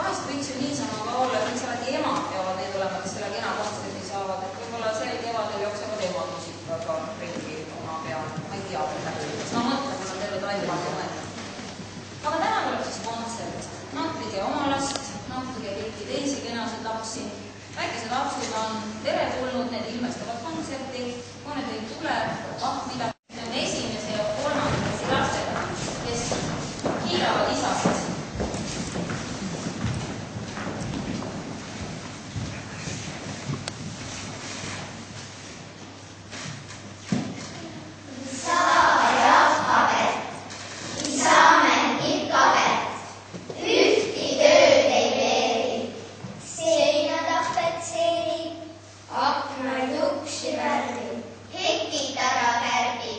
vahest võiks ju niisama ka olla, et miks alati emad peavad veel olema, kes selle kena kontserdi saavad, et võib-olla sel kevadel jooksevad emad musikaga ringi oma peal, ma ei tea, kas ma mõtlen, kui ma terve talve mõtlen. Aga täna tuleb siis kontsert. Nautige oma last, nautige kõiki teisi kenasid lapsi. Väikesed lapsed on teretulnud, need ilmestavad kontserti, kui need ei tule, mida on esimese ja kolmandasi lastega, kes kiidavad isasid. Akna juksi värvi, hekitara kärbi.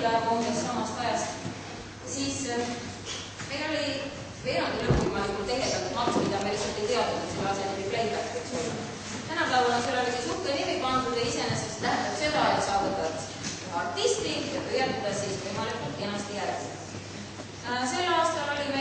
helilaiva umbes samast ajast. Siis meil oli veerandi lõppvõimalikult ehedalt maks, mida me lihtsalt ei teadnud, et selle asja nimi playback võiks olla. Tänapäeval on sellele siis uhke nimi pandud ja iseenesest tähendab seda, et sa võtad artisti ja püüad teda siis võimalikult kenasti järgi. Sel aastal oli